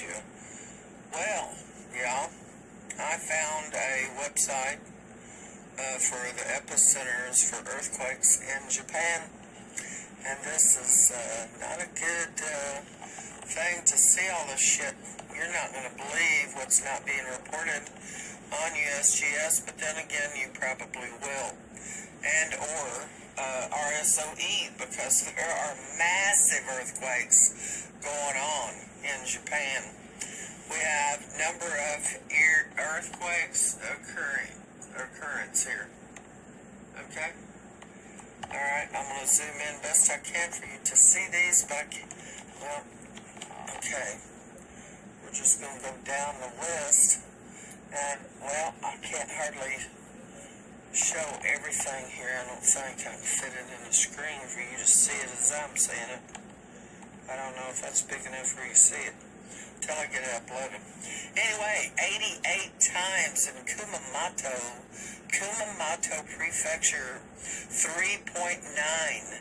you. Well, yeah, I found a website for the epicenters for earthquakes in Japan, and this is not a good thing to see all this shit. You're not going to believe what's not being reported on USGS, but then again, you probably will. And or RSOE, because there are massive earthquakes going on in Japan. We have number of earthquakes occurrence here. Okay? Alright, I'm going to zoom in best I can for you to see these, but well, okay. We're just going to go down the list, and, well, I can't hardly show everything here. I don't think I can fit it in the screen for you to see it as I'm seeing it. I don't know if that's big enough for you to see it until I get it uploaded. Anyway, 88 times in Kumamoto Prefecture, 3.9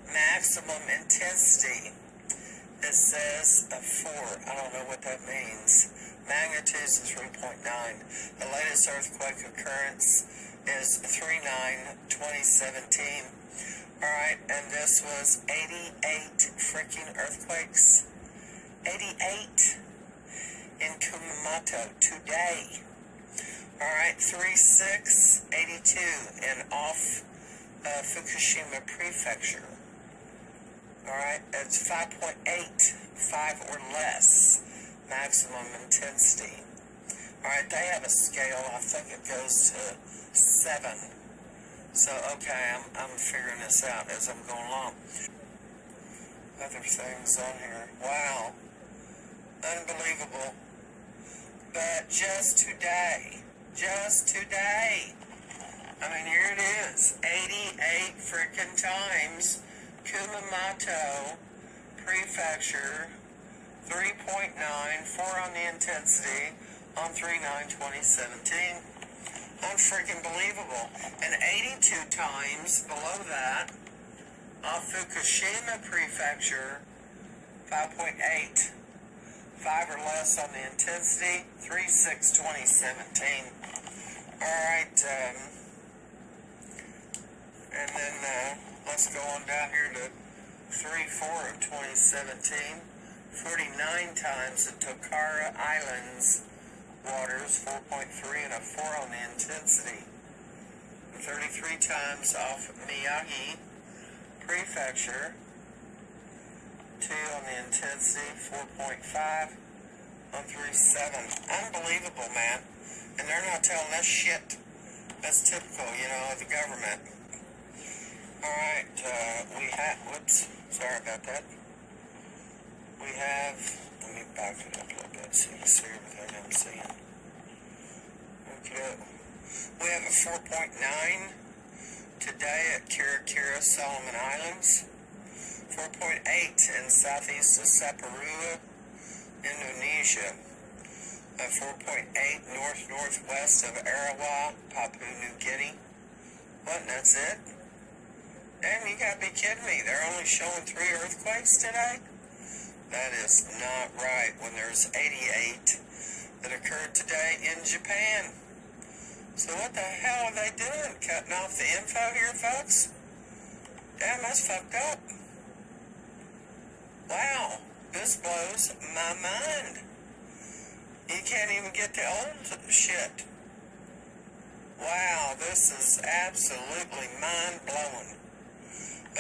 maximum intensity. It says a 4. I don't know what that means. Magnitudes of 3.9. The latest earthquake occurrence is 3/9/2017. Alright, and this was 88 freaking earthquakes. 88 in Kumamoto today. Alright, 3/6/82 in off Fukushima Prefecture. Alright, it's 5.8, 5 or less maximum intensity. Alright, they have a scale. I think it goes to 7. So, okay, I'm figuring this out as I'm going along. Other things on here. Wow. Unbelievable. But just today, I mean, here it is. 88 freaking times. Kumamoto Prefecture, 3.9, 4 on the intensity on 3/9/2017. Unfreaking believable. And 82 times below that off Fukushima Prefecture, 5.8, 5 or less on the intensity, 3/6/2017. Alright, and then let's go on down here to 3/4/2017. 49 times at Tokara Islands waters, 4.3 and a 4 on the intensity. 33 times off Miyagi Prefecture, 2 on the intensity, 4.5 on 3/7. Unbelievable, man. And they're not telling us shit. That's typical, you know, of the government. Alright, we have, whoops, sorry about that. We have, let me back it up a little bit so you can see everything I'm seeing. Okay, we have a 4.9 today at Kira Solomon Islands, 4.8 in southeast of Saparua, Indonesia, a 4.8 northwest of Arawa, Papua New Guinea. What, and that's it? Damn, you gotta be kidding me. They're only showing 3 earthquakes today? That is not right when there's 88 that occurred today in Japan. So what the hell are they doing? Cutting off the info here, folks? Damn, that's fucked up. Wow, this blows my mind. You can't even get the old shit. Wow, this is absolutely mind-blowing.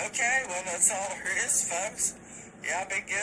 Okay, well, that's all there is, folks. Y'all be good.